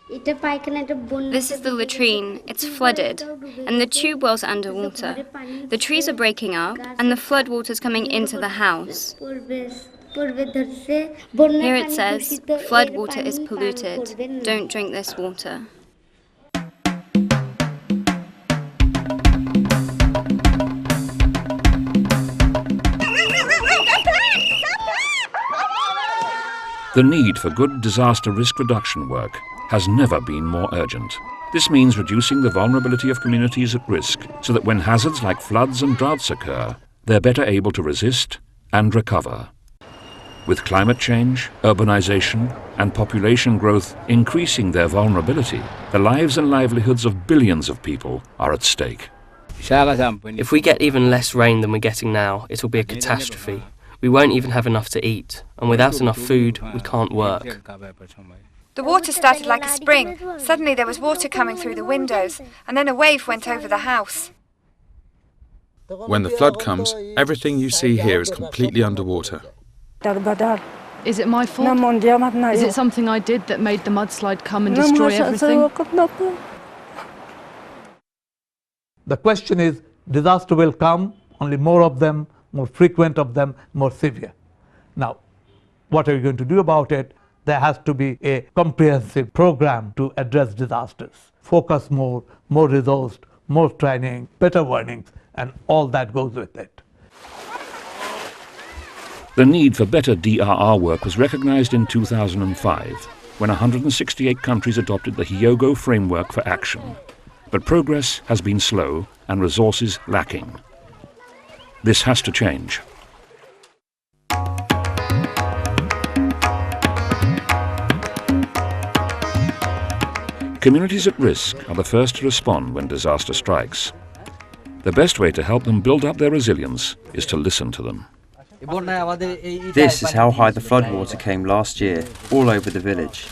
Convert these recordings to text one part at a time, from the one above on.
This is the latrine. It's flooded, and the tube well's underwater. The trees are breaking up, and the flood water's coming into the house. Here it says, flood water is polluted. Don't drink this water. The need for good disaster risk reduction work has never been more urgent. This means reducing the vulnerability of communities at risk so that when hazards like floods and droughts occur, they're better able to resist and recover. With climate change, urbanization, and population growth increasing their vulnerability, the lives and livelihoods of billions of people are at stake. If we get even less rain than we're getting now, it will be a catastrophe. We won't even have enough to eat, and without enough food, we can't work. The water started like a spring. Suddenly there was water coming through the windows, and then a wave went over the house. When the flood comes, everything you see here is completely underwater. Is it my fault? Is it something I did that made the mudslide come and destroy everything? The question is, disaster will come, only more of them, more frequent of them, more severe. Now, what are you going to do about it? There has to be a comprehensive program to address disasters. Focus more resourced, more training, better warnings, and all that goes with it. The need for better DRR work was recognized in 2005, when 168 countries adopted the Hyogo Framework for Action. But progress has been slow and resources lacking. This has to change. Communities at risk are the first to respond when disaster strikes. The best way to help them build up their resilience is to listen to them. This is how high the floodwater came last year, all over the village.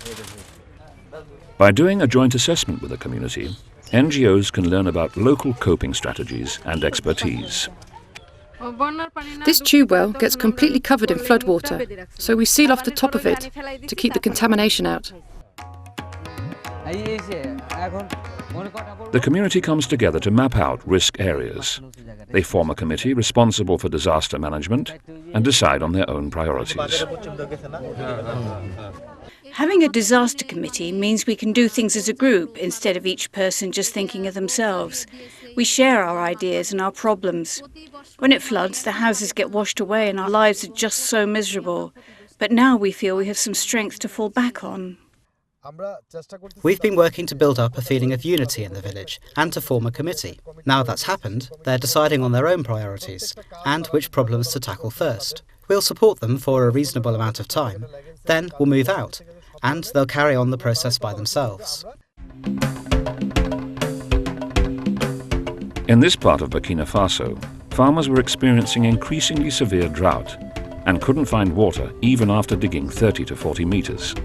By doing a joint assessment with the community, NGOs can learn about local coping strategies and expertise. This tube well gets completely covered in floodwater, so we seal off the top of it to keep the contamination out. The community comes together to map out risk areas. They form a committee responsible for disaster management and decide on their own priorities. Having a disaster committee means we can do things as a group instead of each person just thinking of themselves. We share our ideas and our problems. When it floods, the houses get washed away and our lives are just so miserable. But now we feel we have some strength to fall back on. We've been working to build up a feeling of unity in the village and to form a committee. Now that's happened, they're deciding on their own priorities and which problems to tackle first. We'll support them for a reasonable amount of time, then we'll move out, and they'll carry on the process by themselves. In this part of Burkina Faso, farmers were experiencing increasingly severe drought and couldn't find water even after digging 30 to 40 meters.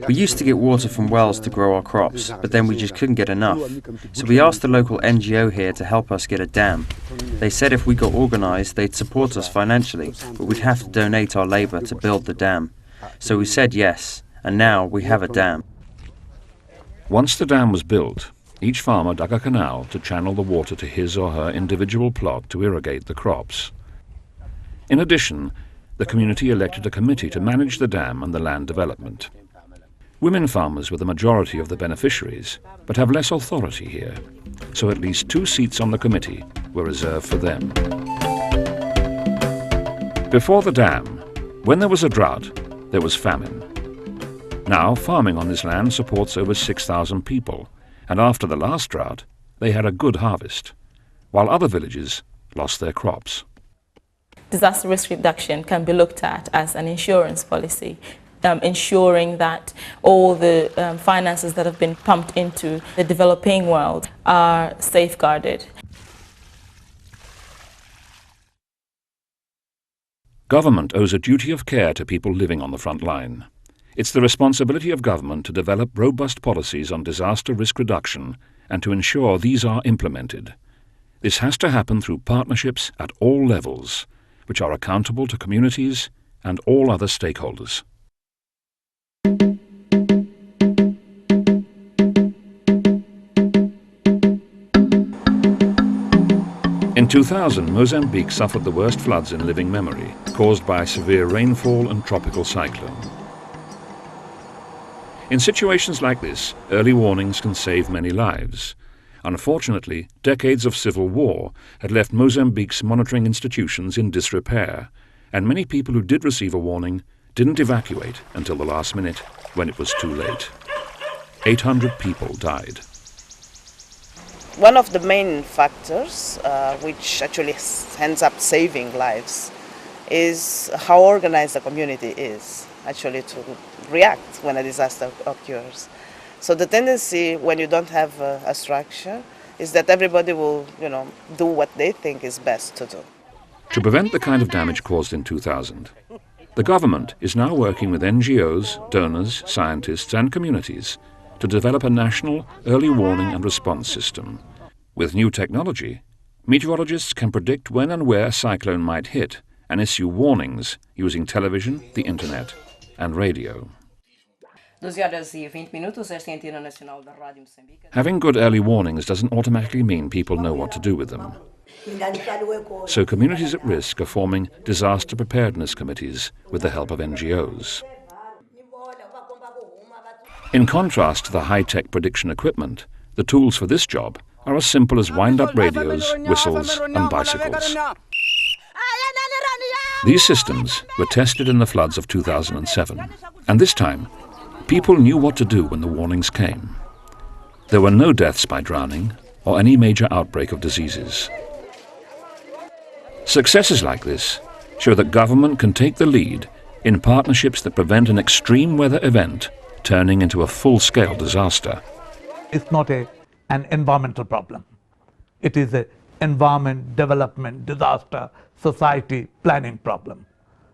We used to get water from wells to grow our crops, but then we just couldn't get enough. So we asked the local NGO here to help us get a dam. They said if we got organised, they'd support us financially, but we'd have to donate our labour to build the dam. So we said yes, and now we have a dam. Once the dam was built, each farmer dug a canal to channel the water to his or her individual plot to irrigate the crops. In addition, the community elected a committee to manage the dam and the land development. Women farmers were the majority of the beneficiaries, but have less authority here, so at least 2 seats on the committee were reserved for them. Before the dam, when there was a drought, there was famine. Now, farming on this land supports over 6,000 people, and after the last drought, they had a good harvest, while other villages lost their crops. Disaster risk reduction can be looked at as an insurance policy, ensuring that all the finances that have been pumped into the developing world are safeguarded. Government owes a duty of care to people living on the front line. It's the responsibility of government to develop robust policies on disaster risk reduction and to ensure these are implemented. This has to happen through partnerships at all levels, which are accountable to communities and all other stakeholders. 2000, Mozambique suffered the worst floods in living memory, caused by severe rainfall and tropical cyclone. In situations like this, early warnings can save many lives. Unfortunately, decades of civil war had left Mozambique's monitoring institutions in disrepair, and many people who did receive a warning didn't evacuate until the last minute, when it was too late. 800 people died. One of the main factors which actually ends up saving lives is how organized the community is actually to react when a disaster occurs. So the tendency when you don't have a structure is that everybody will, do what they think is best to do. To prevent the kind of damage caused in 2000, the government is now working with NGOs, donors, scientists and communities to develop a national early warning and response system. With new technology, meteorologists can predict when and where a cyclone might hit and issue warnings using television, the internet and radio. Having good early warnings doesn't automatically mean people know what to do with them. So communities at risk are forming disaster preparedness committees with the help of NGOs. In contrast to the high-tech prediction equipment, the tools for this job are as simple as wind-up radios, whistles and bicycles. These systems were tested in the floods of 2007, and this time, people knew what to do when the warnings came. There were no deaths by drowning or any major outbreak of diseases. Successes like this show that government can take the lead in partnerships that prevent an extreme weather event turning into a full-scale disaster. It's not an environmental problem. It is an environment, development, disaster, society planning problem.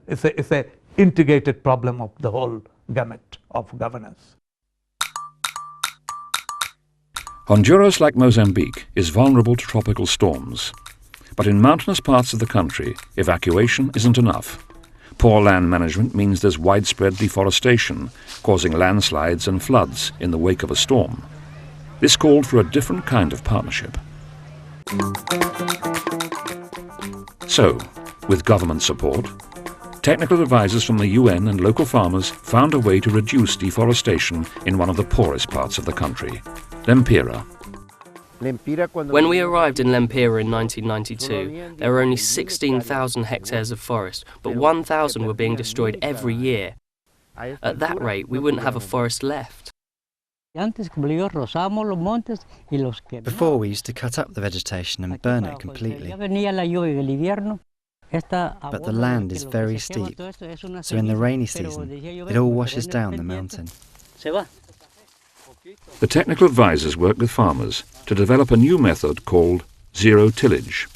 It's an integrated problem of the whole gamut of governance. Honduras, like Mozambique, is vulnerable to tropical storms. But in mountainous parts of the country, evacuation isn't enough. Poor land management means there's widespread deforestation, causing landslides and floods in the wake of a storm. This called for a different kind of partnership. So, with government support, technical advisors from the UN and local farmers found a way to reduce deforestation in one of the poorest parts of the country, Lempira. When we arrived in Lempira in 1992, there were only 16,000 hectares of forest, but 1,000 were being destroyed every year. At that rate, we wouldn't have a forest left. Before, we used to cut up the vegetation and burn it completely. But the land is very steep, so in the rainy season, it all washes down the mountain. The technical advisors work with farmers to develop a new method called zero tillage,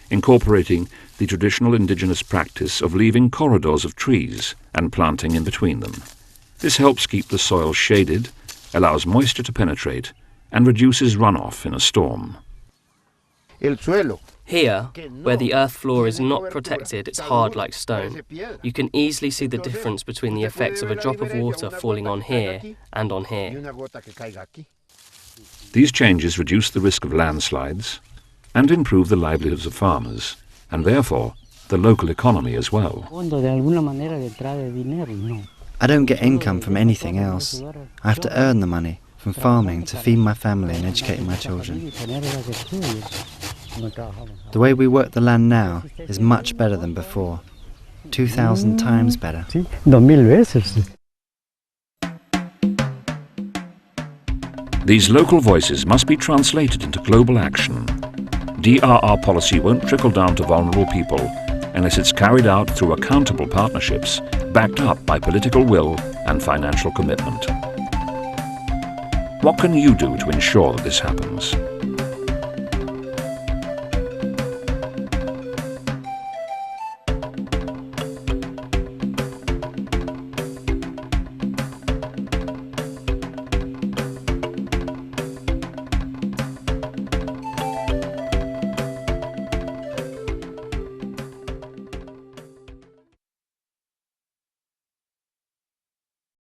incorporating the traditional indigenous practice of leaving corridors of trees and planting in between them. This helps keep the soil shaded, allows moisture to penetrate, and reduces runoff in a storm. Here, where the earth floor is not protected, it's hard like stone. You can easily see the difference between the effects of a drop of water falling on here and on here. These changes reduce the risk of landslides and improve the livelihoods of farmers, and therefore the local economy as well. I don't get income from anything else. I have to earn the money from farming to feed my family and educate my children. The way we work the land now is much better than before. 2,000 times better. These local voices must be translated into global action. DRR policy won't trickle down to vulnerable people unless it's carried out through accountable partnerships backed up by political will and financial commitment. What can you do to ensure that this happens?